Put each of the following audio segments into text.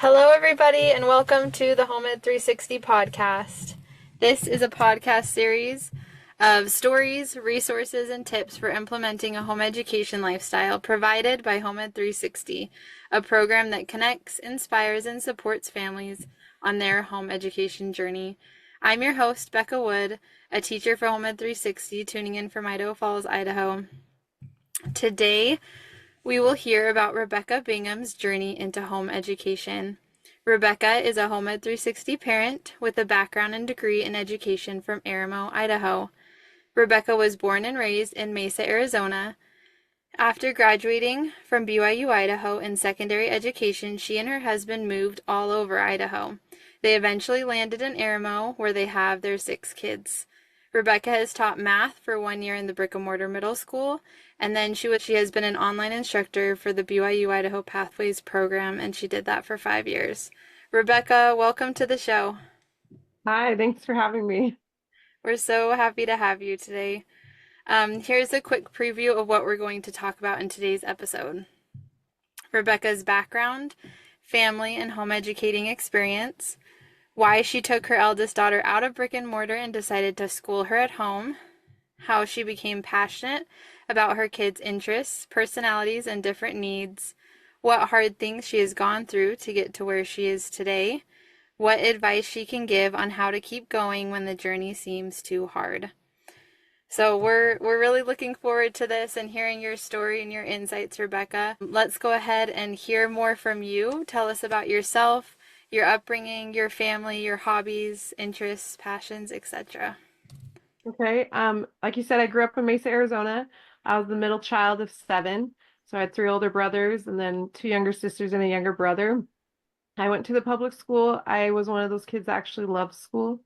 Hello, everybody, and welcome to the Home Ed 360 podcast. This is a podcast series of stories, resources, and tips for implementing a home education lifestyle provided by Home Ed 360, a program that connects, inspires, and supports families on their home education journey. I'm your host, Rebekah Wood, a teacher for Home Ed 360, tuning in from Idaho Falls, Idaho. Today, we will hear about Rebekah Bingham's journey into home education. Rebekah is a Home Ed 360 parent with a background and degree in education from Aramo, Idaho. Rebekah was born and raised in Mesa, Arizona. After graduating from BYU, Idaho in secondary education, she and her husband moved all over Idaho. They eventually landed in Aramo, where they have their 6 kids. Rebekah has taught math for 1 year in the brick-and-mortar middle school, and then she has been an online instructor for the BYU Idaho Pathways program, and she did that for 5 years. Rebekah, welcome to the show. Hi, thanks for having me. We're so happy to have you today. Here's a quick preview of what we're going to talk about in today's episode. Rebekah's background, family, and home educating experience, why she took her eldest daughter out of brick and mortar and decided to school her at home, how she became passionate about her kids' interests, personalities, and different needs, what hard things she has gone through to get to where she is today, what advice she can give on how to keep going when the journey seems too hard. So we're really looking forward to this and hearing your story and your insights, Rebekah. Let's go ahead and hear more from you. Tell us about yourself, your upbringing, your family, your hobbies, interests, passions, etc. Okay, like you said, I grew up in Mesa, Arizona. I was the middle child of 7, so I had 3 older brothers and then 2 younger sisters and a younger brother. I went to the public school. I was one of those kids that actually loved school.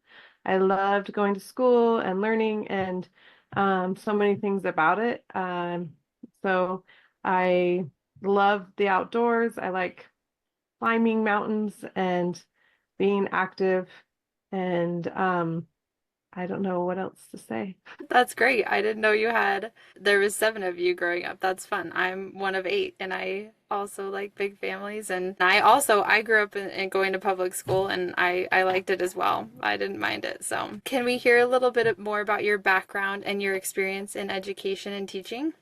I loved going to school and learning and so many things about it. So I love the outdoors. I like climbing mountains and being active and I don't know what else to say. That's great. I didn't know there was 7 of you growing up. That's fun. I'm one of 8 and I also like big families. And I grew up in going to public school and I liked it as well. I didn't mind it. So can we hear a little bit more about your background and your experience in education and teaching?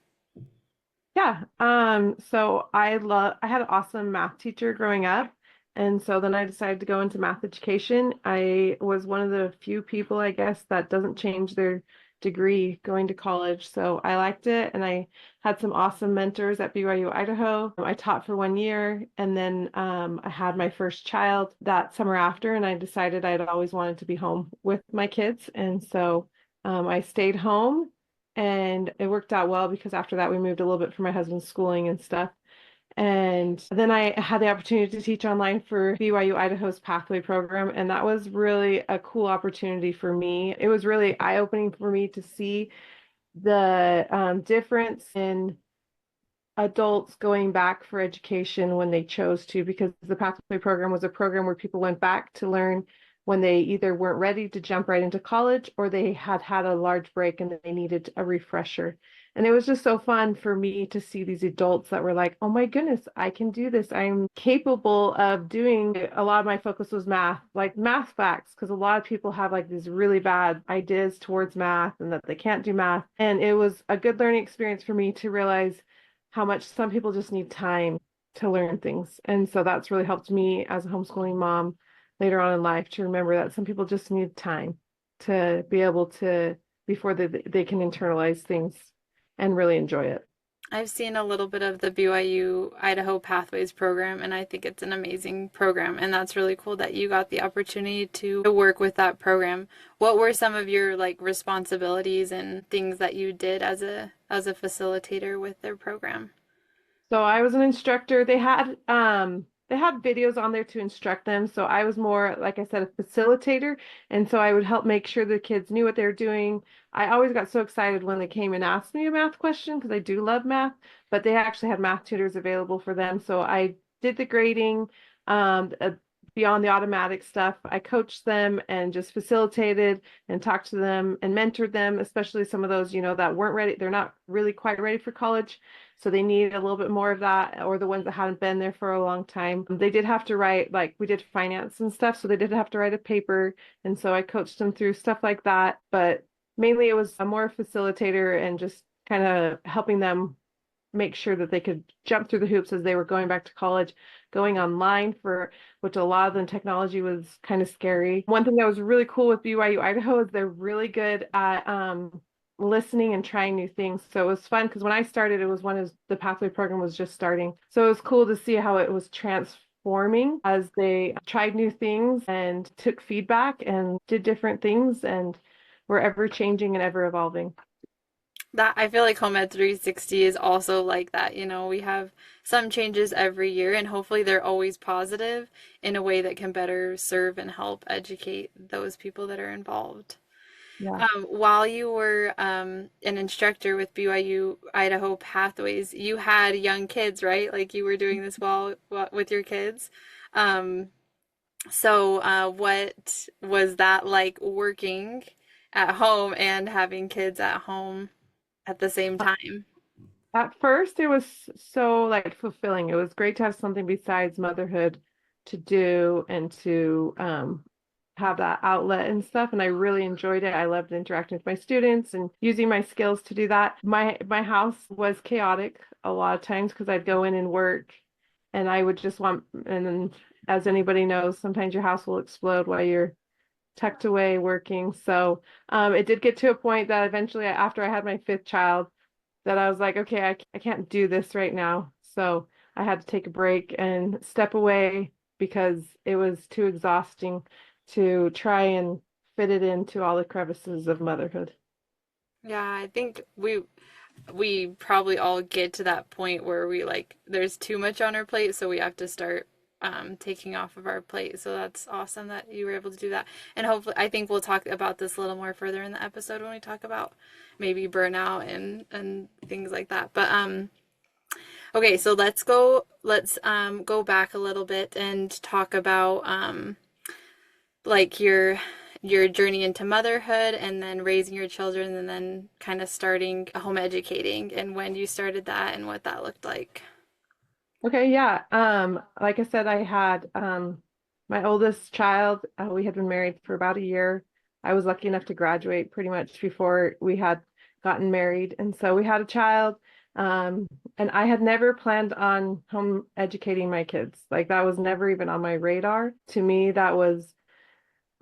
Yeah. So I had an awesome math teacher growing up. And so then I decided to go into math education. I was one of the few people, I guess, that doesn't change their degree going to college. So I liked it and I had some awesome mentors at BYU Idaho. I taught for 1 year and then I had my first child that summer after, and I decided I'd always wanted to be home with my kids. And so I stayed home and it worked out well because after that we moved a little bit for my husband's schooling and stuff. And then I had the opportunity to teach online for BYU Idaho's Pathway program, and that was really a cool opportunity for me. It was really eye-opening for me to see the difference in adults going back for education when they chose to, because the Pathway program was a program where people went back to learn when they either weren't ready to jump right into college or they had had a large break and they needed a refresher. And it was just so fun for me to see these adults that were like, oh my goodness, I can do this. I'm capable of doing a lot of my focus was math, like math facts, because a lot of people have like these really bad ideas towards math and that they can't do math. And it was a good learning experience for me to realize how much some people just need time to learn things. And so that's really helped me as a homeschooling mom later on in life to remember that some people just need time to be able to, before they can internalize things and really enjoy it. I've seen a little bit of the BYU Idaho Pathways program, and I think it's an amazing program. And that's really cool that you got the opportunity to work with that program. What were some of your responsibilities and things that you did as a facilitator with their program? So I was an instructor. They had videos on there to instruct them. So I was more, like I said, a facilitator. And so I would help make sure the kids knew what they were doing. I always got so excited when they came and asked me a math question because I do love math, but they actually had math tutors available for them. So I did the grading, beyond the automatic stuff. I coached them and just facilitated and talked to them and mentored them, especially some of those, that weren't ready. They're not really quite ready for college. So they need a little bit more of that, or the ones that hadn't been there for a long time. They did have to write, like we did finance and stuff, so they did have to write a paper. And so I coached them through stuff like that. But mainly it was a more facilitator and just kind of helping them make sure that they could jump through the hoops as they were going back to college, going online for which a lot of the technology was kind of scary. One thing that was really cool with BYU Idaho is they're really good at listening and trying new things. So it was fun because when I started, it was when the pathway program was just starting. So it was cool to see how it was transforming as they tried new things and took feedback and did different things and were ever changing and ever evolving. That I feel like Home Ed 360 is also like that. You know, we have some changes every year, and hopefully they're always positive in a way that can better serve and help educate those people that are involved. Yeah. While you were an instructor with BYU Idaho Pathways, you had young kids, right? Like you were doing this with your kids. Um, what was that like working at home and having kids at home at the same time? At first, it was so like fulfilling. It was great to have something besides motherhood to do and to have that outlet and stuff. And I really enjoyed it. I loved interacting with my students and using my skills to do that. My house was chaotic a lot of times because I'd go in and work and I would just want, and then as anybody knows, sometimes your house will explode while you're tucked away working. So it did get to a point that eventually, after I had my fifth child, that I was like, okay, I can't do this right now. So I had to take a break and step away because it was too exhausting to try and fit it into all the crevices of motherhood. Yeah, I think we probably all get to that point where we like there's too much on our plate, so we have to start taking off of our plate. So that's awesome that you were able to do that. And hopefully, I think we'll talk about this a little more further in the episode when we talk about maybe burnout and things like that. But okay, so let's go back a little bit and talk about like your journey into motherhood and then raising your children and then kind of starting home educating and when you started that and what that looked like. Okay, yeah. Like I said, I had my oldest child. We had been married for about a year. I was lucky enough to graduate pretty much before we had gotten married, and so we had a child. Um, and I had never planned on home educating my kids. Like that was never even on my radar. To me, that was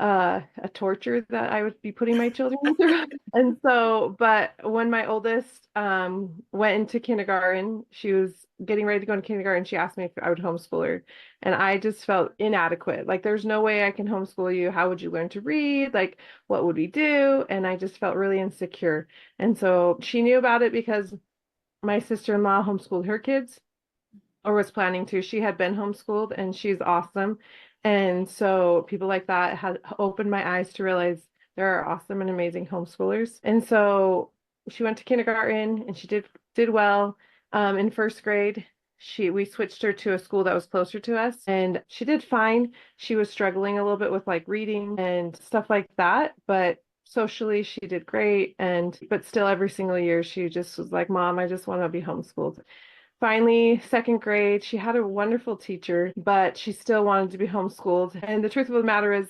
a torture that I would be putting my children through. And so, but when my oldest went into kindergarten, she was getting ready to go into kindergarten. She asked me if I would homeschool her. And I just felt inadequate. Like, there's no way I can homeschool you. How would you learn to read? Like, what would we do? And I just felt really insecure. And so she knew about it because my sister-in-law homeschooled her kids or was planning to. She had been homeschooled and she's awesome. And so people like that had opened my eyes to realize there are awesome and amazing homeschoolers. And so she went to kindergarten and she did well. In first grade, we switched her to a school that was closer to us and she did fine. She was struggling a little bit with like reading and stuff like that, but socially she did great. And but still every single year she just was like, Mom, I just want to be homeschooled. Finally, second grade, she had a wonderful teacher, but she still wanted to be homeschooled. And the truth of the matter is,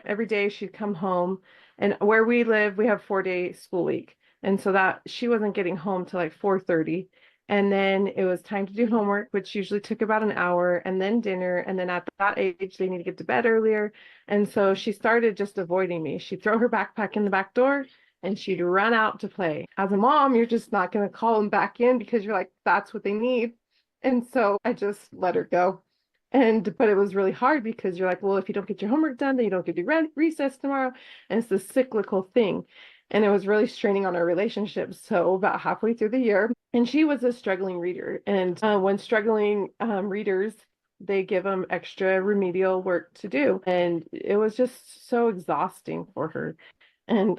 every day she'd come home, and where we live, we have 4 day school week. And so that she wasn't getting home till like 4:30. And then it was time to do homework, which usually took about an hour, and then dinner. And then at that age, they need to get to bed earlier. And so she started just avoiding me. She'd throw her backpack in the back door and she'd run out to play. As a mom, you're just not going to call them back in because you're like, that's what they need. And so I just let her go. But it was really hard because you're like, well, if you don't get your homework done, then you don't get to recess tomorrow. And it's this cyclical thing. And it was really straining on our relationship. So about halfway through the year, and she was a struggling reader. And when struggling readers, they give them extra remedial work to do. And it was just so exhausting for her. And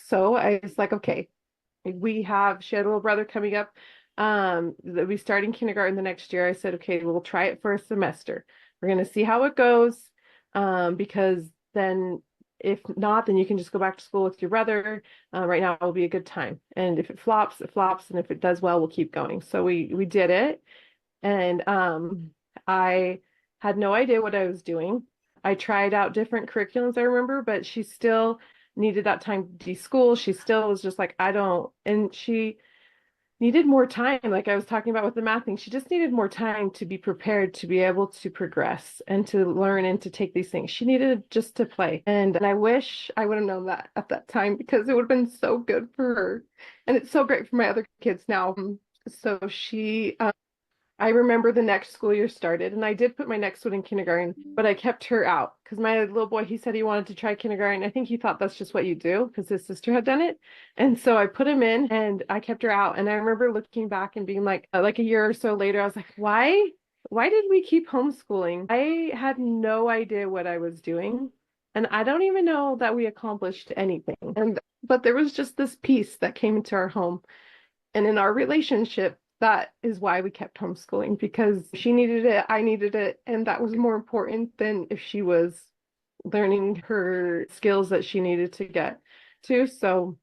so I was like, okay, she had a little brother coming up. That we starting kindergarten the next year. I said, okay, we'll try it for a semester. We're gonna see how it goes. Because then If not, then you can just go back to school with your brother. Right now will be a good time. And if it flops, it flops. And if it does well, we'll keep going. So we did it. And I had no idea what I was doing. I tried out different curriculums, I remember, but she still needed that time to de-school. She still was just like, I don't, and she needed more time, like I was talking about with the math thing. She just needed more time to be prepared to be able to progress and to learn and to take these things. She needed just to play. And I wish I would have known that at that time because it would have been so good for her. And it's so great for my other kids now. So she I remember the next school year started, and I did put my next one in kindergarten, but I kept her out because my little boy, he said he wanted to try kindergarten. I think he thought that's just what you do because his sister had done it. And so I put him in and I kept her out. And I remember looking back and being like a year or so later, I was like, why? Why did we keep homeschooling? I had no idea what I was doing. And I don't even know that we accomplished anything. But there was just this peace that came into our home and in our relationship, that is why we kept homeschooling because she needed it, I needed it, and that was more important than if she was learning her skills that she needed to get to. So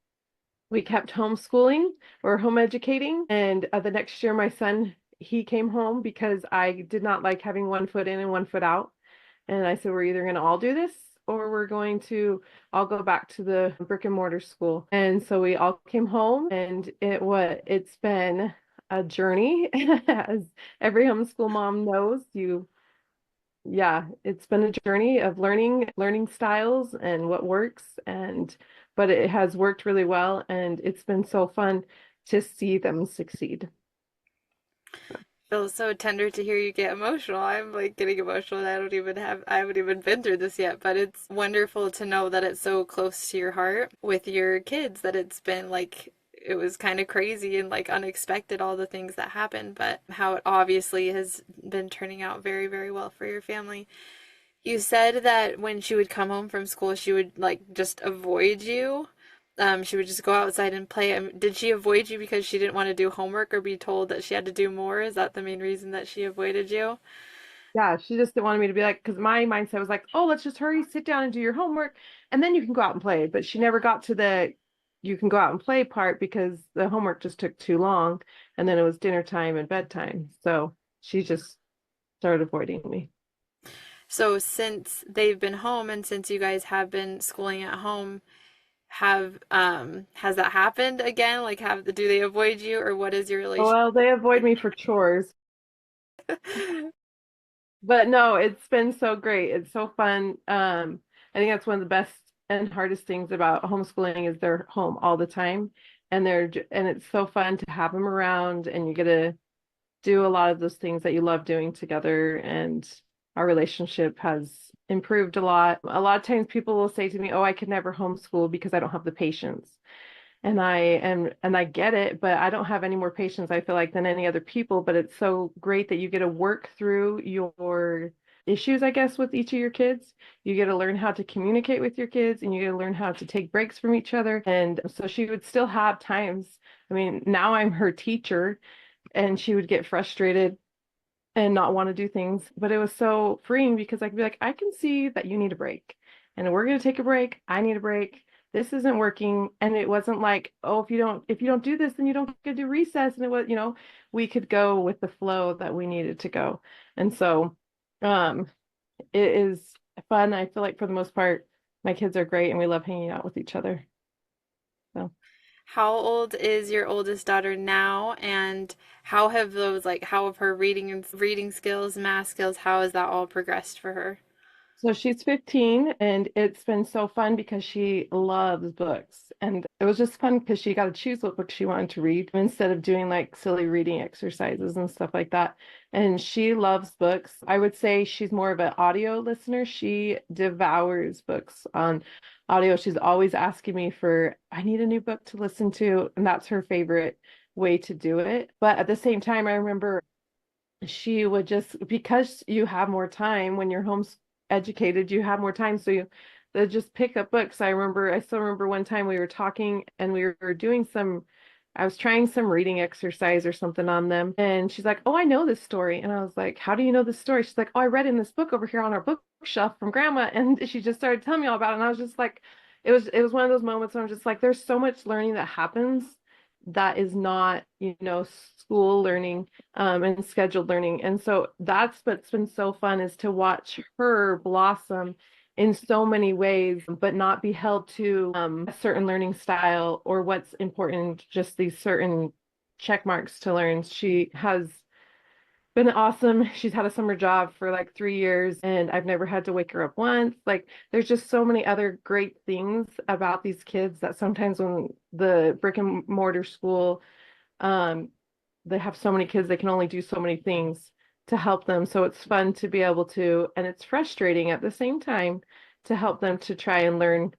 we kept homeschooling or home educating. And the next year, my son, he came home because I did not like having one foot in and one foot out. And I said, we're either going to all do this or we're going to all go back to the brick and mortar school. And so we all came home and it's been a journey as every homeschool mom knows yeah, it's been a journey of learning styles and what works but it has worked really well and it's been so fun to see them succeed. Feels so tender to hear you get emotional. I'm like getting emotional and I haven't even been through this yet, but it's wonderful to know that it's so close to your heart with your kids, that it's been like it was kind of crazy and like unexpected all the things that happened, but how it obviously has been turning out very, very well for your family. You said that when she would come home from school, she would like just avoid you. She would just go outside and play. Did she avoid you because she didn't want to do homework or be told that she had to do more? Is that the main reason that she avoided you? Yeah, she just didn't want me to be like, because my mindset was like, oh, let's just hurry, sit down and do your homework, and then you can go out and play. But she never got to the you can go out and play part because the homework just took too long, and then it was dinner time and bedtime. So she just started avoiding me. So since they've been home and since you guys have been schooling at home, have has that happened again? Like have do they avoid you or what is your relationship Well, they avoid like? me for chores, but no, it's been so great. It's so fun. I think that's one of the best and hardest things about homeschooling is they're home all the time, and and it's so fun to have them around, and you get to do a lot of those things that you love doing together. And our relationship has improved a lot. A lot of times people will say to me, "Oh, I could never homeschool because I don't have the patience." And I get it, but I don't have any more patience, I feel like, than any other people. But it's so great that you get to work through your issues, I guess, with each of your kids. You get to learn how to communicate with your kids and you get to learn how to take breaks from each other. And so she would still have times. I mean, now I'm her teacher and she would get frustrated and not want to do things. But it was so freeing because I could be like, I can see that you need a break. And we're going to take a break. I need a break. This isn't working. And it wasn't like, oh, if you don't do this, then you don't get to do recess. And it was, we could go with the flow that we needed to go. And so um it is fun. I feel like for the most part, my kids are great and we love hanging out with each other. So How old is your oldest daughter now, and how have her reading skills, math skills, how has that all progressed for her? So she's 15 and it's been so fun because she loves books. And it was just fun because she got to choose what book she wanted to read instead of doing like silly reading exercises and stuff like that. And she loves books. I would say she's more of an audio listener. She devours books on audio. She's always asking me I need a new book to listen to. And that's her favorite way to do it. But at the same time, I remember she would just because you have more time when you're home educated, you have more time, so they just pick up books. I still remember one time we were talking and we were doing some I was trying some reading exercise or something on them. And she's like, "Oh, I know this story." And I was like, "How do you know this story?" She's like, "Oh, I read in this book over here on our bookshelf from grandma." And she just started telling me all about it. And I was just like, it was one of those moments where I'm just like, there's so much learning that happens that is not, school learning and scheduled learning. And so that's what's been so fun is to watch her blossom in so many ways, but not be held to a certain learning style or what's important, just these certain check marks to learn. She has been awesome. She's had a summer job for like 3 years, and I've never had to wake her up once. Like, there's just so many other great things about these kids that sometimes when the brick and mortar school, um, they have so many kids, they can only do so many things to help them. So it's fun to be able to, and it's frustrating at the same time to help them to try and learn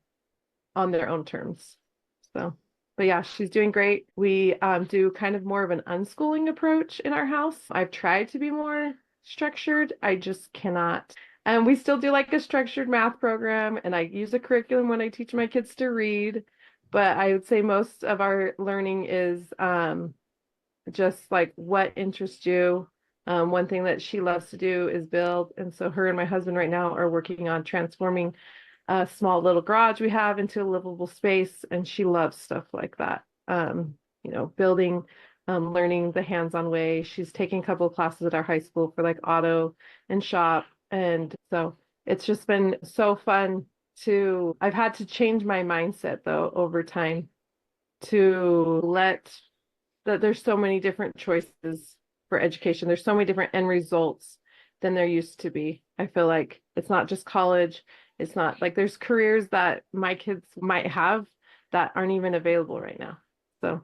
on their own terms. So, but yeah, she's doing great. We do kind of more of an unschooling approach in our house. I've tried to be more structured. I just cannot. And we still do like a structured math program, and I use a curriculum when I teach my kids to read. But I would say most of our learning is just like what interests you. One thing that she loves to do is build. And so her and my husband right now are working on transforming a small little garage we have into a livable space. And she loves stuff like that. Building, learning the hands-on way. She's taking a couple of classes at our high school for like auto and shop. And so it's just been so fun I've had to change my mindset though over time to let that there's so many different choices for education. There's so many different end results than there used to be. I feel like it's not just college. It's not like there's careers that my kids might have that aren't even available right now. So,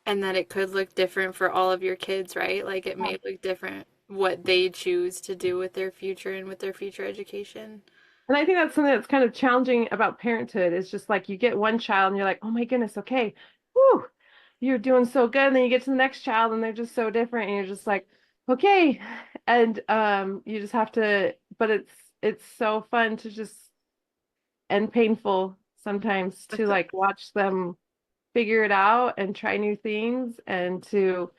And that it could look different for all of your kids, right? Like it may look different what they choose to do with their future and with their future education. and I think that's something that's kind of challenging about parenthood is just like you get one child and you're like, oh my goodness, okay, whoo, you're doing so good. And then you get to the next child and they're just so different. And you're just like, okay. And you just have to, but it's so fun to just and painful sometimes to like watch them figure it out and try new things and to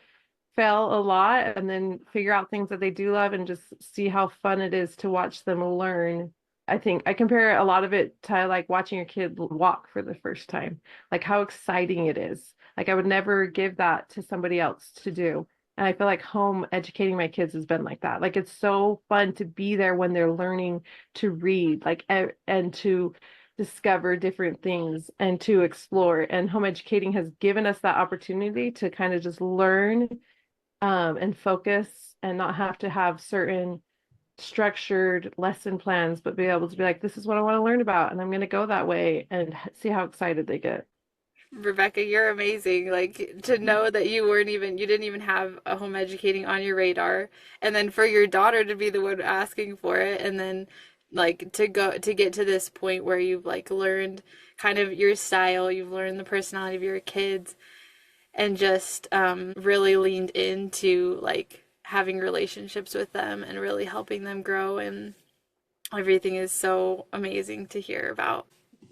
fail a lot and then figure out things that they do love and just see how fun it is to watch them learn. I think I compare a lot of it to like watching your kid walk for the first time, like how exciting it is. Like I would never give that to somebody else to do. And I feel like home educating my kids has been like that. Like it's so fun to be there when they're learning to read, like and to discover different things and to explore. And home educating has given us that opportunity to kind of just learn and focus and not have to have certain structured lesson plans, but be able to be like, this is what I want to learn about, and I'm going to go that way and see how excited they get. Rebekah, you're amazing. Like to know that you didn't even have a home educating on your radar, and then for your daughter to be the one asking for it, and then like to get to this point where you've like learned kind of your style, you've learned the personality of your kids, and just really leaned into like having relationships with them and really helping them grow, and everything is so amazing to hear about.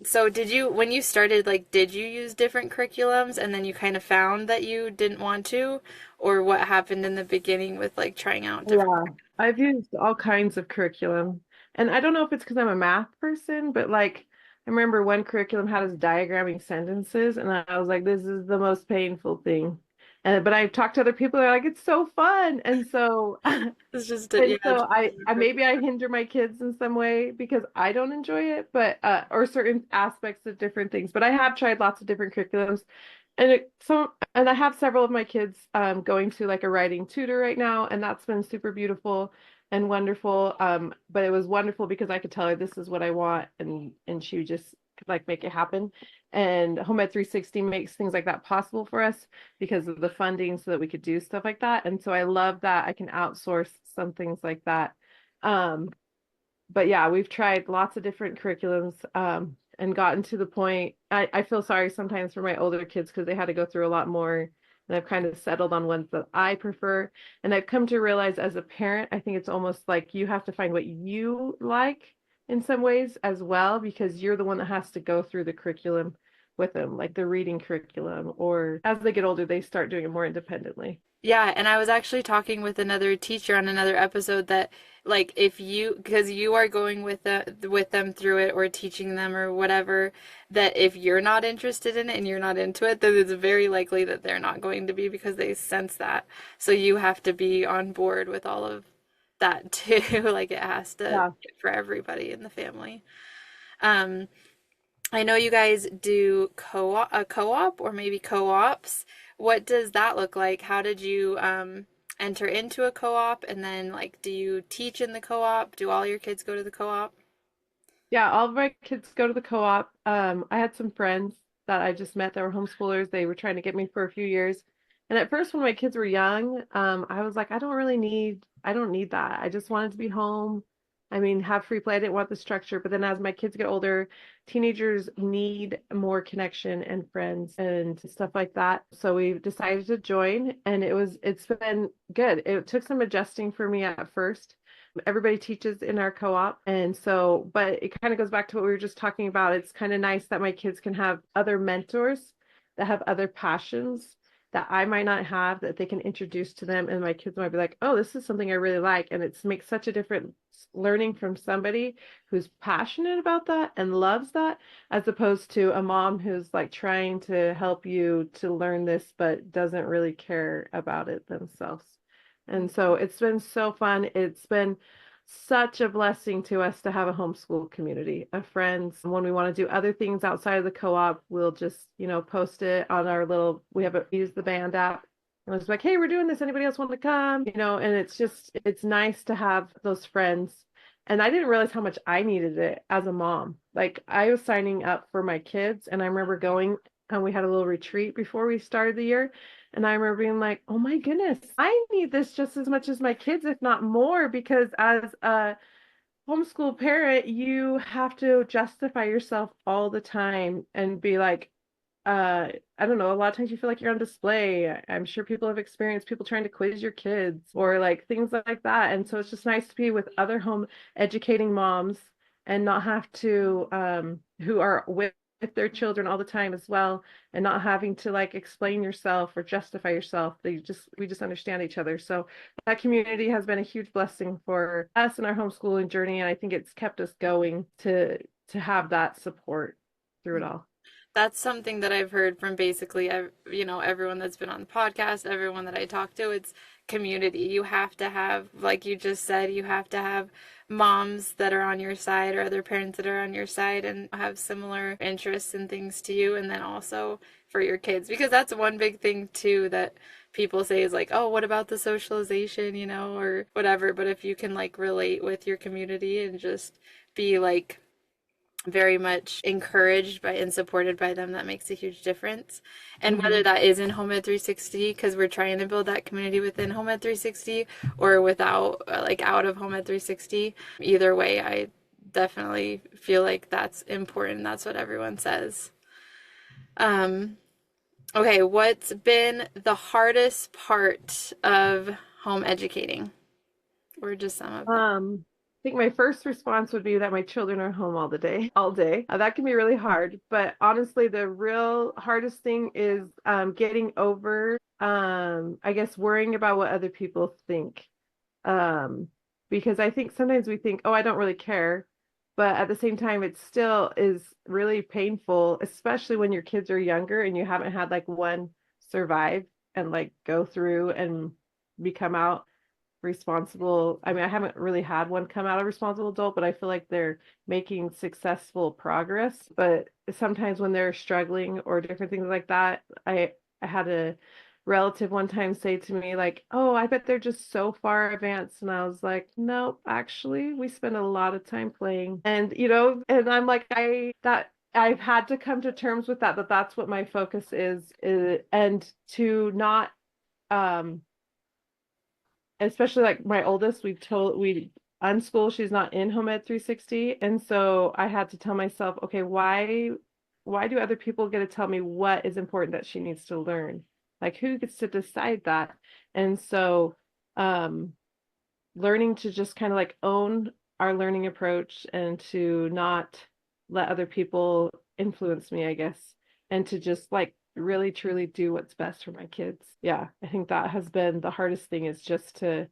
So when you started, like, did you use different curriculums and then you kind of found that you didn't want to? Or what happened in the beginning with like trying out different? Yeah, I've used all kinds of curriculum. And I don't know if it's because I'm a math person, but like I remember one curriculum had us diagramming sentences, and I was like, this is the most painful thing. And but I've talked to other people, they're like, it's so fun. And so It's just, yeah, and so just I maybe I hinder my kids in some way because I don't enjoy it, but or certain aspects of different things. But I have tried lots of different curriculums, and and I have several of my kids going to like a writing tutor right now, and that's been super beautiful and wonderful. But it was wonderful because I could tell her this is what I want, and she just could like make it happen. And Home Ed 360 makes things like that possible for us because of the funding so that we could do stuff like that. And so I love that I can outsource some things like that. Um, but yeah, we've tried lots of different curriculums and gotten to the point. I feel sorry sometimes for my older kids because they had to go through a lot more. And I've kind of settled on ones that I prefer. And I've come to realize as a parent, I think it's almost like you have to find what you like in some ways as well, because you're the one that has to go through the curriculum with them, like the reading curriculum, or as they get older, they start doing it more independently. Yeah, and I was actually talking with another teacher on another episode that like if you because you are going with them through it or teaching them or whatever, that if you're not interested in it and you're not into it, then it's very likely that they're not going to be because they sense that. So you have to be on board with all of that too. Like it has to Yeah. fit for everybody in the family. Um, I know you guys do co-op or maybe co-ops. What does that look like? How did you enter into a co-op and then like do you teach in the co-op? Do all your kids go to the co-op? Yeah, all of my kids go to the co-op. I had some friends that I just met that were homeschoolers. They were trying to get me for a few years. And at first, when my kids were young, I was like, I don't need that. I just wanted to be home. I mean, have free play. I didn't want the structure. But then as my kids get older, teenagers need more connection and friends and stuff like that. So we decided to join, and it's been good. It took some adjusting for me at first. Everybody teaches in our co-op, and so but it kind of goes back to what we were just talking about. It's kind of nice that my kids can have other mentors that have other passions that I might not have, that they can introduce to them, and my kids might be like, oh, this is something I really like. And it makes such a difference learning from somebody who's passionate about that and loves that, as opposed to a mom who's like trying to help you to learn this but doesn't really care about it themselves. And so it's been so fun. It's been such a blessing to us to have a homeschool community of friends. When we want to do other things outside of the co-op, we'll just, post it on our we use the band app. And it's like, hey, we're doing this. Anybody else want to come? And it's nice to have those friends. And I didn't realize how much I needed it as a mom. Like I was signing up for my kids, and I remember going and we had a little retreat before we started the year. And I remember being like, oh my goodness, I need this just as much as my kids, if not more, because as a homeschool parent, you have to justify yourself all the time and be like, I don't know, a lot of times you feel like you're on display. I'm sure people have experienced people trying to quiz your kids or like things like that. And so it's just nice to be with other home educating moms and not have to, who are with their children all the time as well, and not having to like explain yourself or justify yourself. We just understand each other. So that community has been a huge blessing for us in our homeschooling journey, and I think it's kept us going to have that support through it all. That's something that I've heard from basically, everyone that's been on the podcast, everyone that I talk to. It's community. You have to have, like you just said, you have to have moms that are on your side or other parents that are on your side and have similar interests and things to you. And then also for your kids, because that's one big thing too that people say is like, oh, what about the socialization, or whatever. But if you can like relate with your community and just be like, very much encouraged by and supported by them, that makes a huge difference. And whether Mhm. that is in HomeEd 360, because we're trying to build that community within HomeEd 360 or without, like out of HomeEd 360, either way, I definitely feel like that's important. That's what everyone says. Um, okay, what's been the hardest part of home educating? Or just some of them? I think my first response would be that my children are home all the day, all day. That can be really hard, but honestly, the real hardest thing is getting over, I guess, worrying about what other people think. Um, because I think sometimes we think, oh, I don't really care, but at the same time, it still is really painful, especially when your kids are younger and you haven't had like one survive and like go through and become out responsible. I mean, I haven't really had one come out a responsible adult, but I feel like they're making successful progress. But sometimes when they're struggling or different things like that, I had a relative one time say to me like, "Oh, I bet they're just so far advanced." And I was like, "Nope, actually, we spend a lot of time playing." And I'm like, I've had to come to terms with that that's what my focus is, and to not um especially like my oldest, we unschool, she's not in home ed 360. And so I had to tell myself, okay, why do other people get to tell me what is important that she needs to learn? Like who gets to decide that? And so um learning to just kind of like own our learning approach and to not let other people influence me, I guess, and to just like really truly do what's best for my kids. Yeah, I think that has been the hardest thing, is just to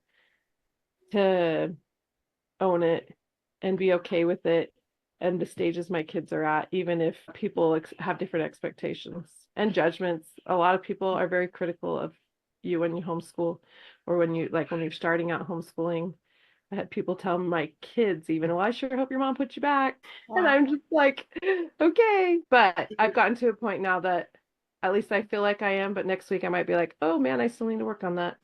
own it and be okay with it and the stages my kids are at, even if people have different expectations and judgments. A lot of people are very critical of you when you homeschool, or when you like when you're starting out homeschooling. I had people tell my kids even, well, I sure hope your mom puts you back. And Wow. I'm just like, okay. But I've gotten to a point now that at least I feel like I am, but next week I might be like, oh man, I still need to work on that.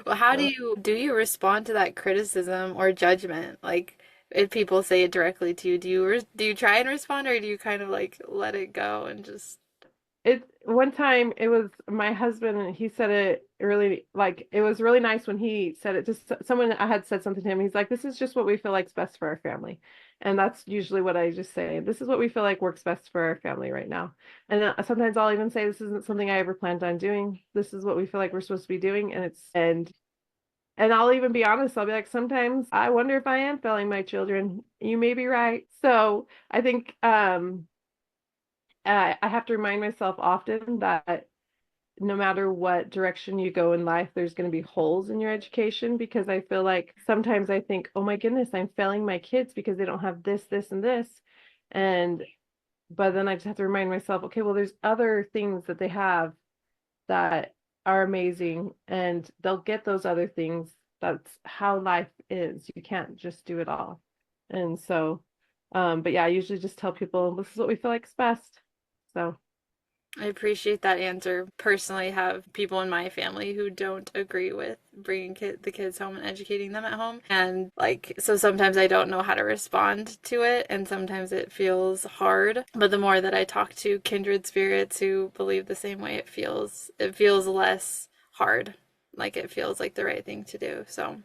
Well, how So do you respond to that criticism or judgment? Like if people say it directly to you, do you try and respond, or do you kind of like let it go and just it one time it was my husband, and he said it really, like it was really nice when he said it to someone. I had said something to him. He's like, this is just what we feel like's best for our family. And that's usually what I just say. This is what we feel like works best for our family right now. And sometimes I'll even say, this isn't something I ever planned on doing. This is what we feel like we're supposed to be doing. And I'll even be honest, I'll be like, sometimes I wonder if I am failing my children. You may be right. So I think I have to remind myself often that no matter what direction you go in life, there's going to be holes in your education, because I feel like sometimes I think, oh my goodness, I'm failing my kids because they don't have this, this, and this. And but then I just have to remind myself, okay, well, there's other things that they have that are amazing, and they'll get those other things. That's how life is. You can't just do it all. And so, but yeah, I usually just tell people this is what we feel like is best. So, I appreciate that answer. Personally, have people in my family who don't agree with bringing the kids home and educating them at home. And like, so sometimes I don't know how to respond to it, and sometimes it feels hard. But the more that I talk to kindred spirits who believe the same way, it feels less hard. Like it feels like the right thing to do. So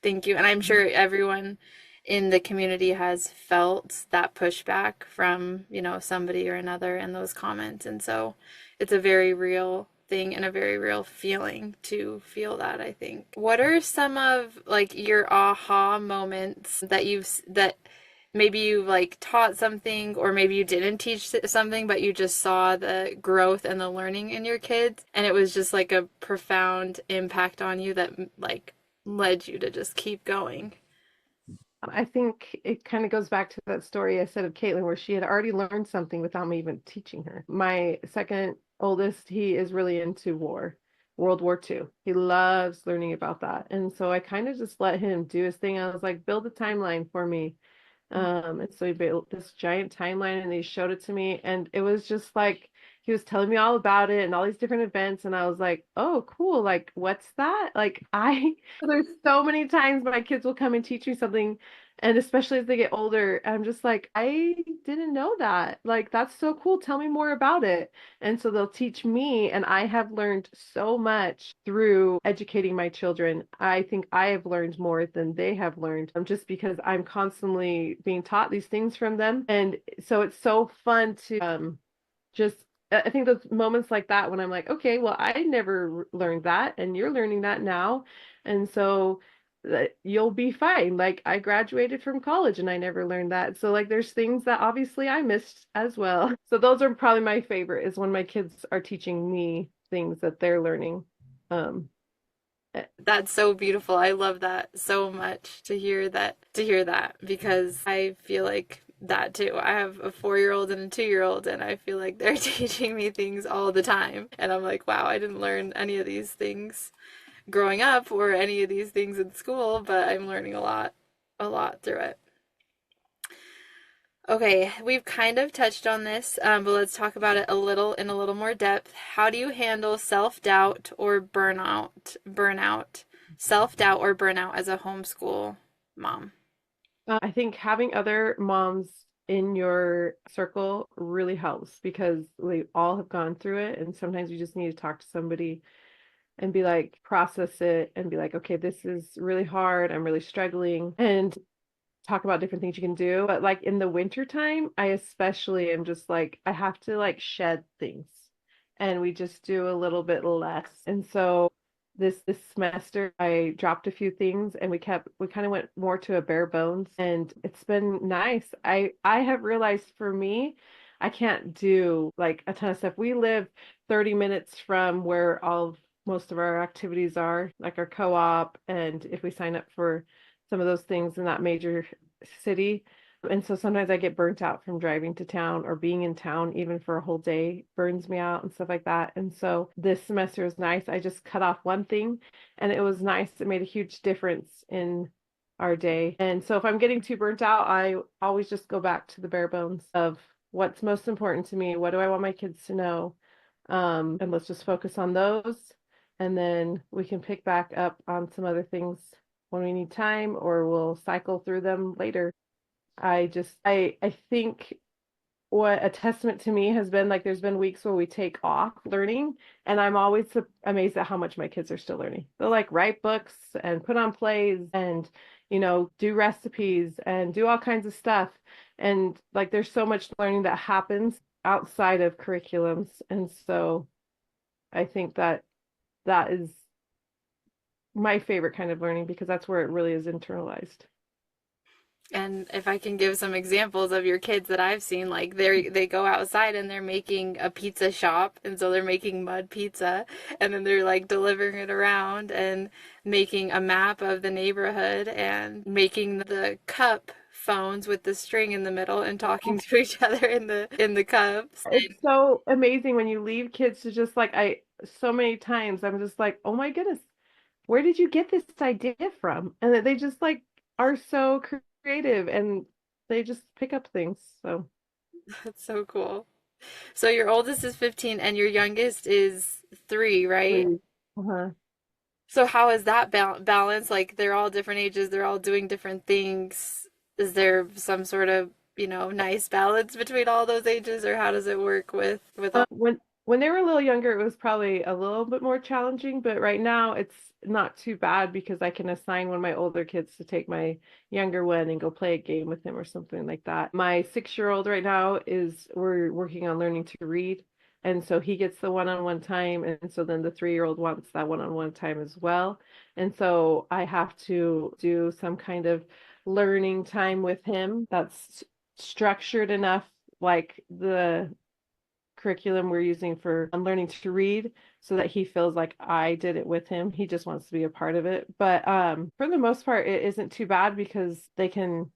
thank you. And I'm sure everyone in the community has felt that pushback from, somebody or another in those comments. And so it's a very real thing and a very real feeling to feel that, I think. What are some of like your aha moments that maybe you like taught something, or maybe you didn't teach something, but you just saw the growth and the learning in your kids, and it was just like a profound impact on you that like led you to just keep going? I think it kind of goes back to that story I said of Caitlin, where she had already learned something without me even teaching her. My second oldest, he is really into World War II. He loves learning about that. And so I kind of just let him do his thing. I was like, build a timeline for me. And so he built this giant timeline and he showed it to me. And it was just like he was telling me all about it and all these different events. And I was like, oh, cool. Like, what's that? There's so many times my kids will come and teach me something. And especially as they get older, I'm just like, I didn't know that. Like, that's so cool. Tell me more about it. And so they'll teach me, and I have learned so much through educating my children. I think I have learned more than they have learned, just because I'm constantly being taught these things from them. And so it's so fun to just I think those moments like that when I'm like, okay, well, I never learned that, and you're learning that now. And so you'll be fine. Like I graduated from college and I never learned that. So like there's things that obviously I missed as well. So those are probably my favorite, is when my kids are teaching me things that they're learning. Um, eh, That's so beautiful. I love that so much to hear that because I feel like that too. I have a 4-year-old and a 2-year-old, and I feel like they're teaching me things all the time. And I'm like, wow, I didn't learn any of these things growing up or any of these things in school, but I'm learning a lot through it. Okay, we've kind of touched on this, but let's talk about it in a little more depth. How do you handle self-doubt or self-doubt or burnout as a homeschool mom? I think having other moms in your circle really helps, because we all have gone through it, and sometimes you just need to talk to somebody and be like, process it and be like, okay, this is really hard. I'm really struggling. And talk about different things you can do. But like in the winter time, I especially am just like, I have to like shed things. And we just do a little bit less. And so this semester I dropped a few things, and we kind of went more to a bare bones, and it's been nice. I have realized for me, I can't do like a ton of stuff. We live 30 minutes from where most of our activities are, like our co-op, and if we sign up for some of those things in that major city. And so sometimes I get burnt out from driving to town or being in town even for a whole day burns me out and stuff like that. And so this semester is nice. I just cut off one thing and it was nice. It made a huge difference in our day. And so if I'm getting too burnt out, I always just go back to the bare bones of what's most important to me. What do I want my kids to know? And let's just focus on those. And then we can pick back up on some other things when we need time, or we'll cycle through them later. I think what a testament to me has been like there's been weeks where we take off learning and I'm always amazed at how much my kids are still learning. They'll like write books and put on plays and do recipes and do all kinds of stuff, and like there's so much learning that happens outside of curriculums. And so I think that that is my favorite kind of learning because that's where it really is internalized. And if I can give some examples of your kids that I've seen, like they go outside and they're making a pizza shop, and so they're making mud pizza, and then they're like delivering it around and making a map of the neighborhood and making the cup phones with the string in the middle and talking to each other in the cups. It's so amazing when you leave kids to just like so many times I'm just like, oh my goodness, where did you get this idea from? And that they just like are so creative and they just pick up things. So That's so cool. So your oldest is 15 and your youngest is 3, right? please. Uh-huh. So how is that balance? Like they're all different ages, they're all doing different things. Is there some sort of, nice balance between all those ages, or how does it work with all? When they were a little younger, it was probably a little bit more challenging, but right now it's not too bad because I can assign one of my older kids to take my younger one and go play a game with him or something like that. My 6-year-old right now we're working on learning to read. And so he gets the one-on-one time. And so then the 3-year-old wants that one-on-one time as well. And so I have to do some kind of learning time with him that's structured enough, like the curriculum we're using for learning to read, so that he feels like I did it with him. He just wants to be a part of it. But for the most part, it isn't too bad because the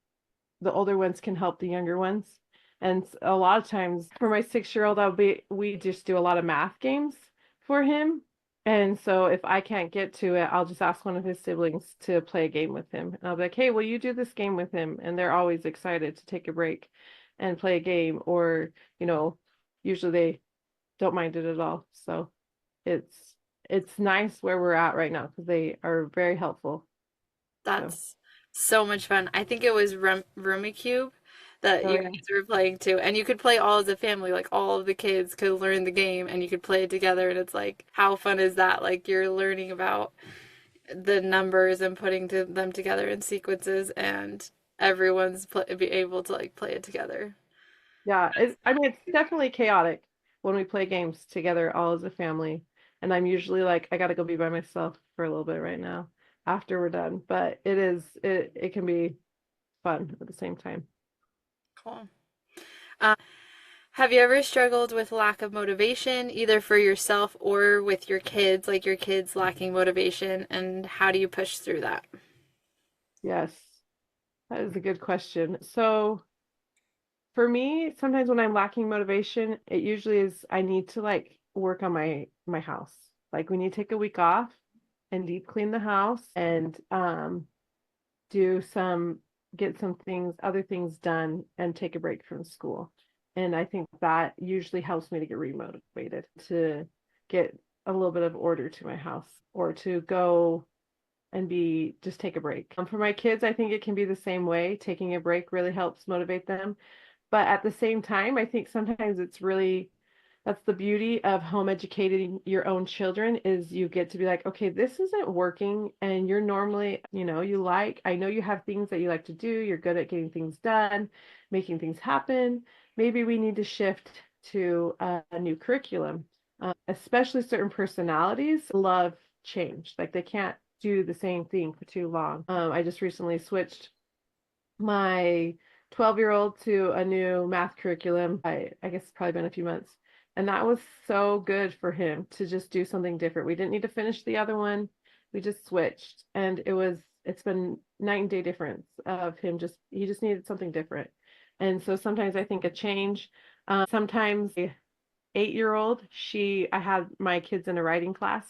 older ones can help the younger ones. And a lot of times for my 6-year-old, we just do a lot of math games for him. And so if I can't get to it, I'll just ask one of his siblings to play a game with him. And I'll be like, hey, will you do this game with him? And they're always excited to take a break and play a game, or, you know, usually they don't mind it at all. So it's it's nice where we're at right now because they are very helpful. So, That's so much fun. I think it was Rummy that oh you yeah. guys were playing too. And you could play all as a family, like all of the kids could learn the game and you could play it together. And it's like, how fun is that? Like you're learning about the numbers and putting them together in sequences, and everyone's be able to like play it together. Yeah, I mean, it's definitely chaotic when we play games together all as a family. And I'm usually like, I gotta go be by myself for a little bit right now after we're done. But it can be fun at the same time. Cool. Um, have you ever struggled with lack of motivation, either for yourself or with your kids, like your kids lacking motivation, and how do you push through that? Yes, that is a good question. So for me, sometimes when I'm lacking motivation, it usually is I need to like work on my house. Like we need to take a week off and deep clean the house and do some get some other things done and take a break from school. And I think that usually helps me to get remotivated to get a little bit of order to my house or to go and be just take a break. For my kids, I think it can be the same way. Taking a break really helps motivate them. But at the same time, I think sometimes it's really that's the beauty of home educating your own children is you get to be like, okay, this isn't working. And you're normally, I know you have things that you like to do. You're good at getting things done, making things happen. Maybe we need to shift to a new curriculum. Especially certain personalities love change. Like they can't do the same thing for too long. I just recently switched my 12-year-old to a new math curriculum. I guess it's probably been a few months. And that was so good for him to just do something different. We didn't need to finish the other one. We just switched. And it's been night and day difference of him he just needed something different. And so sometimes I think a change, sometimes 8-year-old, I had my kids in a writing class,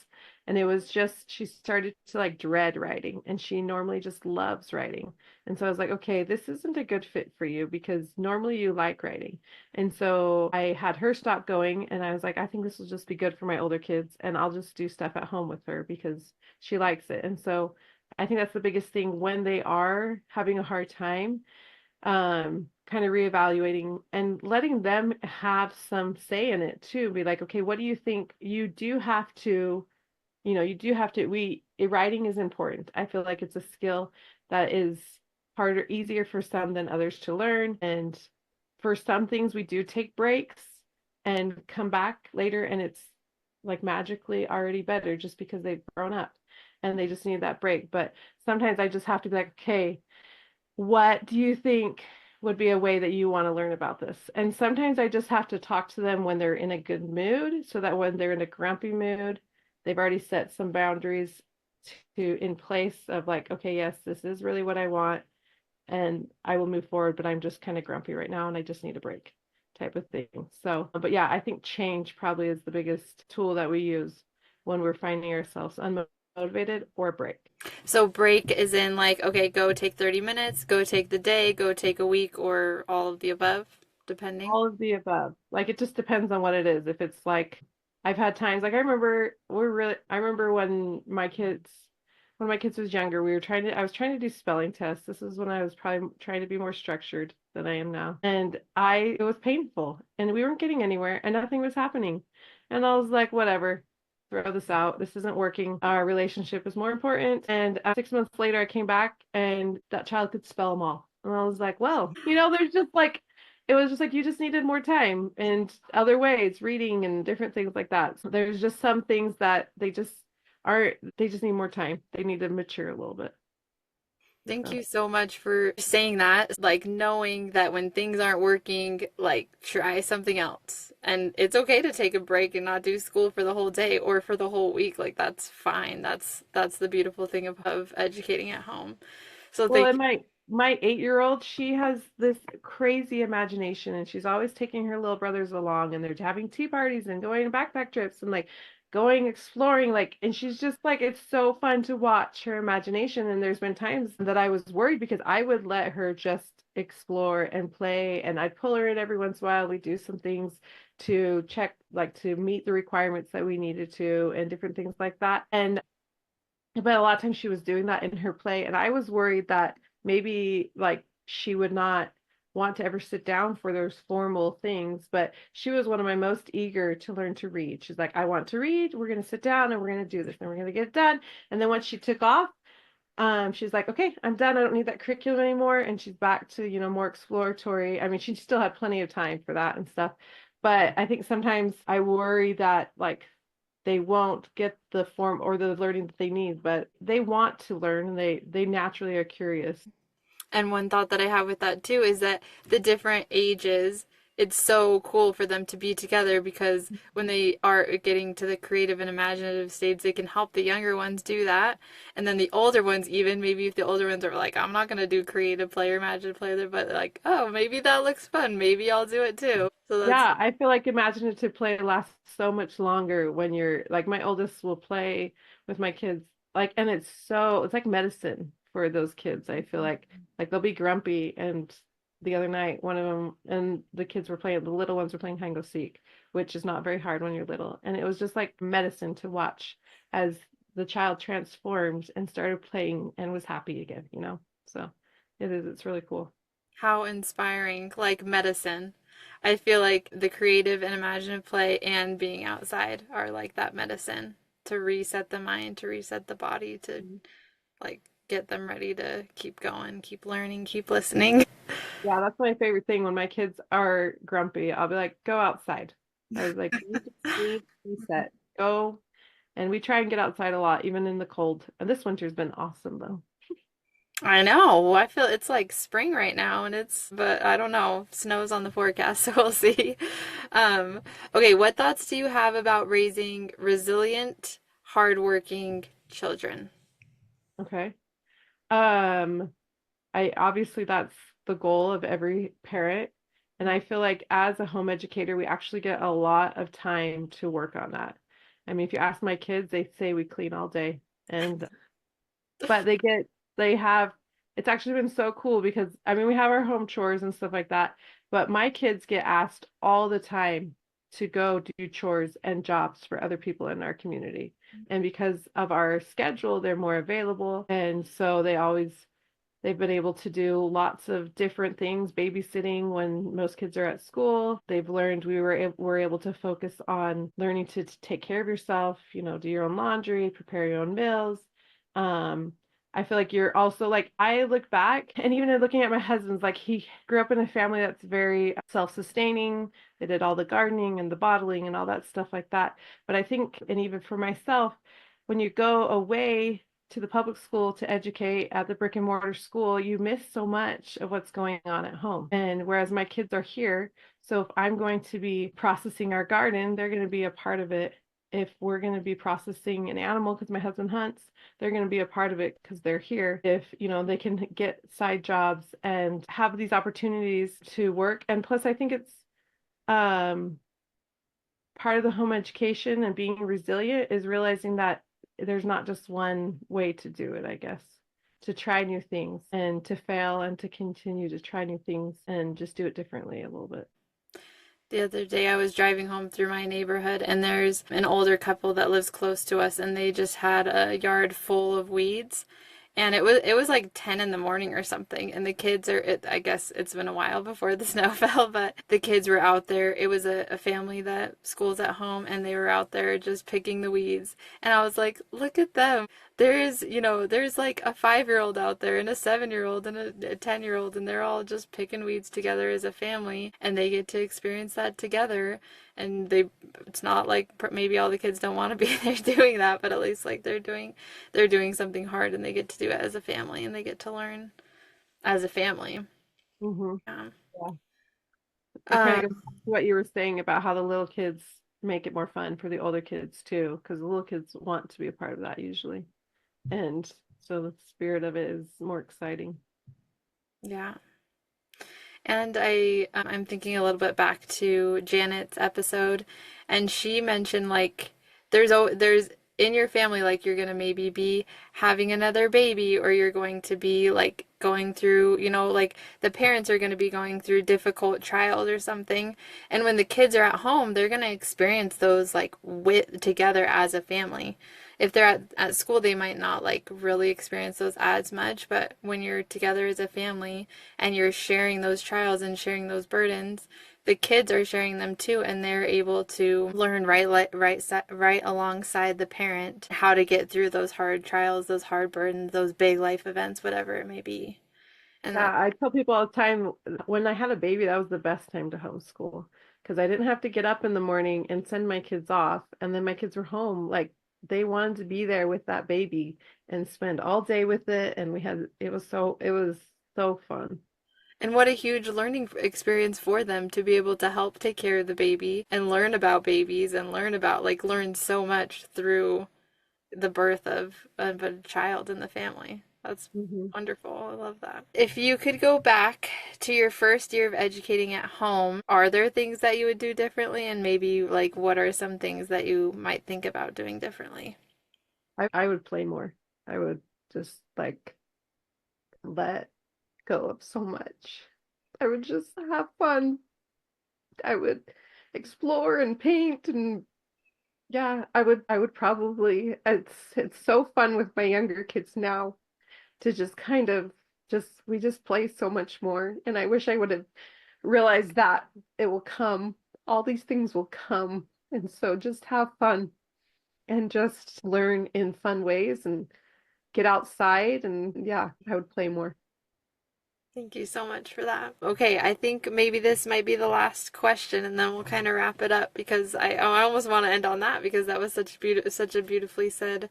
and it was just, she started to like dread writing, and she normally just loves writing. And so I was like, okay, this isn't a good fit for you because normally you like writing. And so I had her stop going, and I was like, I think this will just be good for my older kids, and I'll just do stuff at home with her because she likes it. And so I think that's the biggest thing when they are having a hard time, kind of reevaluating and letting them have some say in it too. Be like, okay, what do you think? You do have to, you do have to, writing is important. I feel like it's a skill that is harder, easier for some than others to learn. And for some things, we do take breaks and come back later, and it's like magically already better just because they've grown up and they just need that break. But sometimes I just have to be like, okay, what do you think would be a way that you want to learn about this? And sometimes I just have to talk to them when they're in a good mood so that when they're in a grumpy mood, they've already set some boundaries in place of like, okay, yes, this is really what I want and I will move forward, but I'm just kind of grumpy right now and I just need a break type of thing. So, but yeah, I think change probably is the biggest tool that we use when we're finding ourselves unmotivated or break. So break is in like, okay, go take 30 minutes, go take the day, go take a week, or all of the above, depending. All of the above. Like it just depends on what it is. If it's like I've had times like I remember when my kids was younger, I was trying to do spelling tests. This is when I was probably trying to be more structured than I am now. And it was painful and we weren't getting anywhere and nothing was happening. And I was like, whatever, throw this out. This isn't working. Our relationship is more important. And 6 months later, I came back and that child could spell them all. And I was like, well, there's just like it was just like you just needed more time and other ways, reading and different things like that. So there's just some things that they just need more time. They need to mature a little bit. Thank So, you so much for saying that. Like knowing that when things aren't working, like try something else. And it's okay to take a break and not do school for the whole day or for the whole week. Like that's fine. That's the beautiful thing of educating at home. So well, thank and you. my 8-year-old, she has this crazy imagination, and she's always taking her little brothers along, and they're having tea parties and going on backpack trips and like going exploring, like, and she's just like, it's so fun to watch her imagination. And there's been times that I was worried because I would let her just explore and play, and I'd pull her in every once in a while. We do some things to check, like to meet the requirements that we needed to, and different things like that. And but a lot of times she was doing that in her play, and I was worried that maybe like she would not want to ever sit down for those formal things. But she was one of my most eager to learn to read. She's like, I want to read, we're going to sit down and we're going to do this and we're going to get it done. And then once she took off, she's like, okay, I'm done, I don't need that curriculum anymore. And she's back to, more exploratory. I mean, she still had plenty of time for that and stuff, but I think sometimes I worry that like they won't get the form or the learning that they need, but they want to learn and they naturally are curious. And one thought that I have with that too is that the different ages, it's so cool for them to be together because when they are getting to the creative and imaginative stage, they can help the younger ones do that. And then the older ones, even maybe if the older ones are like, I'm not going to do creative play or imaginative play, but like, oh, maybe that looks fun. Maybe I'll do it too. So that's, Yeah, I feel like imaginative play lasts so much longer when you're like my oldest will play with my kids like and it's like medicine for those kids. I feel like they'll be grumpy and the other night one of them and the little ones were playing hide and go seek, which is not very hard when you're little. And it was just like medicine to watch as the child transformed and started playing and was happy again. So it's really cool. how inspiring, like medicine. I feel like the creative and imaginative play and being outside are like that medicine to reset the mind, to reset the body, to like get them ready to keep going, keep learning, keep listening. Yeah, that's my favorite thing when my kids are grumpy. I'll be like, go outside. I was like, you need to sleep, reset, go. And we try and get outside a lot, even in the cold. And this winter's been awesome though. I know. I feel it's like spring right now and but I don't know. Snow's on the forecast, so we'll see. Um, okay, what thoughts do you have about raising resilient, hardworking children? Okay. Um, I obviously that's the goal of every parent. And I feel like as a home educator, we actually get a lot of time to work on that. I mean, if you ask my kids, they say we clean all day. And but they have it's actually been so cool because I mean we have our home chores and stuff like that, but my kids get asked all the time to go do chores and jobs for other people in our community. And because of our schedule, they're more available. And so they've been able to do lots of different things, babysitting when most kids are at school. They've learned were able to focus on learning to take care of yourself, do your own laundry, prepare your own meals. Um, I feel like you're also like I look back and even in looking at my husband's like he grew up in a family that's very self-sustaining. They did all the gardening and the bottling and all that stuff like that. But I think, and even for myself, when you go away to the public school to educate at the brick and mortar school, you miss so much of what's going on at home. And whereas my kids are here, so if I'm going to be processing our garden, they're going to be a part of it. If we're going to be processing an animal because my husband hunts, they're going to be a part of it because they're here. If, they can get side jobs and have these opportunities to work. And plus, I think it's um, part of the home education and being resilient is realizing that there's not just one way to do it, I guess. To try new things and to fail and to continue to try new things and just do it differently a little bit. The other day I was driving home through my neighborhood and there's an older couple that lives close to us and they just had a yard full of weeds. And it was like 10 in the morning or something. And the kids I guess it's been a while before the snow fell, but the kids were out there. It was a family that schools at home and they were out there just picking the weeds. And I was like, look at them. There's like a 5-year-old out there and a 7-year-old and a 10-year-old, and they're all just picking weeds together as a family, and they get to experience that together. And it's not like maybe all the kids don't want to be there doing that, but at least like they're doing something hard and they get to do it as a family and they get to learn as a family. Mm-hmm. Yeah. Yeah. It kind of goes Um, back to what you were saying about how the little kids make it more fun for the older kids too, because the little kids want to be a part of that usually. And so the spirit of it is more exciting. yeah. And I'm thinking a little bit back to Janet's episode, and she mentioned like there's in your family like you're gonna maybe be having another baby, or you're going to be like going through, like the parents are gonna be going through difficult trials or something. And when the kids are at home, they're gonna experience those like with together as a family. If they're at school, they might not like really experience those as much, but when you're together as a family and you're sharing those trials and sharing those burdens, the kids are sharing them too, and they're able to learn right alongside the parent how to get through those hard trials, those hard burdens, those big life events, whatever it may be. And that Yeah, I tell people all the time when I had a baby, that was the best time to homeschool because I didn't have to get up in the morning and send my kids off. And then my kids were home. Like they wanted to be there with that baby and spend all day with it. And it was so fun. and what a huge learning experience for them to be able to help take care of the baby and learn about babies and learn so much through the birth of a child in the family. That's Hmm. wonderful. I love that. If you could go back to your first year of educating at home, are there things that you would do differently? And maybe like what are some things that you might think about doing differently? I would play more. I would just like let go of so much. I would just have fun. I would explore and paint and yeah, I would probably it's so fun with my younger kids now to just kind of just we just play so much more and I wish I would have realized that it will come. All these things will come. And so just have fun and just learn in fun ways and get outside and yeah, I would play more. Thank you so much for that. Okay, I think maybe this might be the last question, and then we'll kind of wrap it up because I almost want to end on that because that was such a beautifully said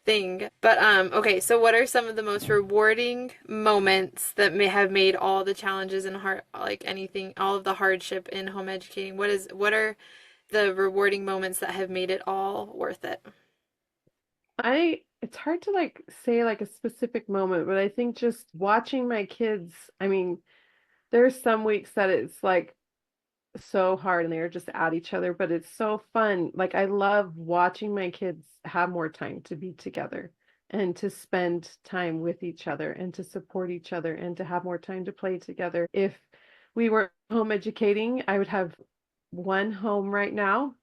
thing. But okay, so what are some of the most rewarding moments that may have made all the challenges and hard, like anything, all of the hardship in home educating? What are the rewarding moments that have made it all worth it? It's hard to like say like a specific moment, but I think just watching my kids, I mean, there's some weeks that it's like so hard and they're just at each other, but it's so fun. Like I love watching my kids have more time to be together and to spend time with each other and to support each other and to have more time to play together. If we were home educating, I would have one home right now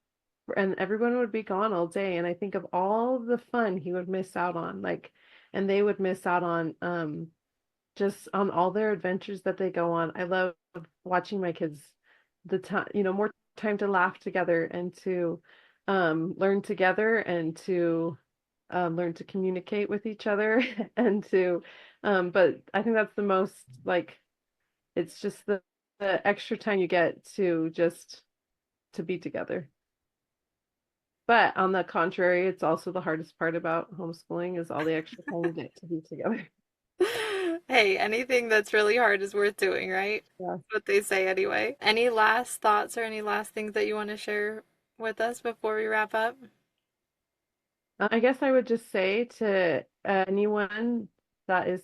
and everyone would be gone all day. And I think of all the fun he would miss out on, like, and they would miss out on just on all their adventures that they go on. I love watching my kids the time, more time to laugh together and to learn together and to learn to communicate with each other and to but I think that's the most like it's just the extra time you get to just to be together. But on the contrary, it's also the hardest part about homeschooling is all the extra time you get to be together. Hey, anything that's really hard is worth doing, right? Yeah. That's what they say anyway. Any last thoughts or any last things that you want to share with us before we wrap up? I guess I would just say to anyone that is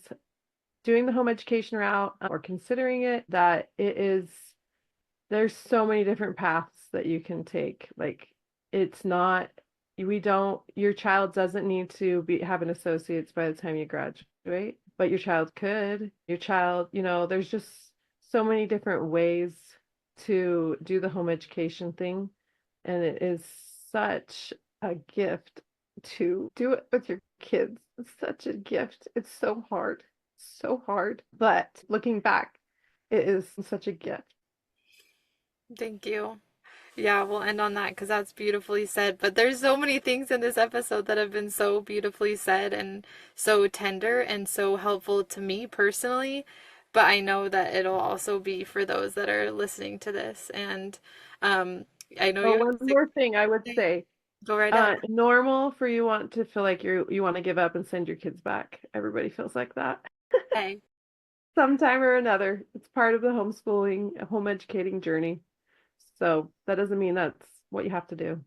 doing the home education route or considering it, that there's so many different paths that you can take. Like it's not, your child doesn't need to have an associate's by the time you graduate, but your child could. Your child, there's just so many different ways to do the home education thing. And it is such a gift to do it with your kids. It's such a gift. It's so hard, so hard. But looking back, it is such a gift. Thank you. Yeah, we'll end on that because that's beautifully said. But there's so many things in this episode that have been so beautifully said and so tender and so helpful to me personally. But I know that it'll also be for those that are listening to this. And um, I know Oh, you one have more thing I would to say. go right ahead. Normal for you want to feel like you want to give up and send your kids back. Everybody feels like that. Hey, Sometime or another. It's part of the homeschooling, home educating journey. So that doesn't mean that's what you have to do.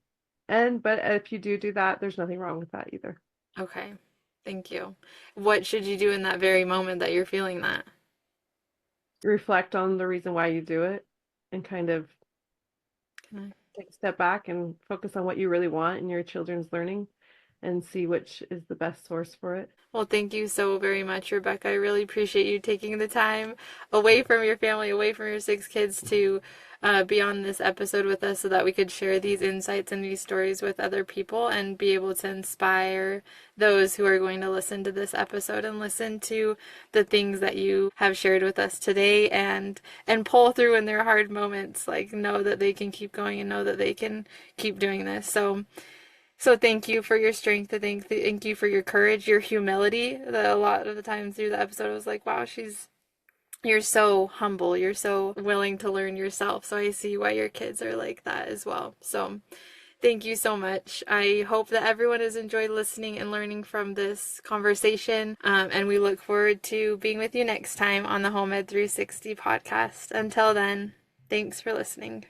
But if you do that, there's nothing wrong with that either. okay. Thank you. What should you do in that very moment that you're feeling that? Reflect on the reason why you do it and kind of Can I? take a step back and focus on what you really want in your children's learning and see which is the best source for it. Well, thank you so very much, Rebekah. I really appreciate you taking the time away from your family, away from your six kids to be on this episode with us so that we could share these insights and these stories with other people and be able to inspire those who are going to listen to this episode and listen to the things that you have shared with us today and pull through in their hard moments, like know that they can keep going and know that they can keep doing this. So thank you for your strength. Thank you for your courage, your humility. That a lot of the times through the episode, I was like, wow, you're so humble. You're so willing to learn yourself. So I see why your kids are like that as well. So thank you so much. I hope that everyone has enjoyed listening and learning from this conversation. And we look forward to being with you next time on the Home Ed 360 podcast. Until then, thanks for listening.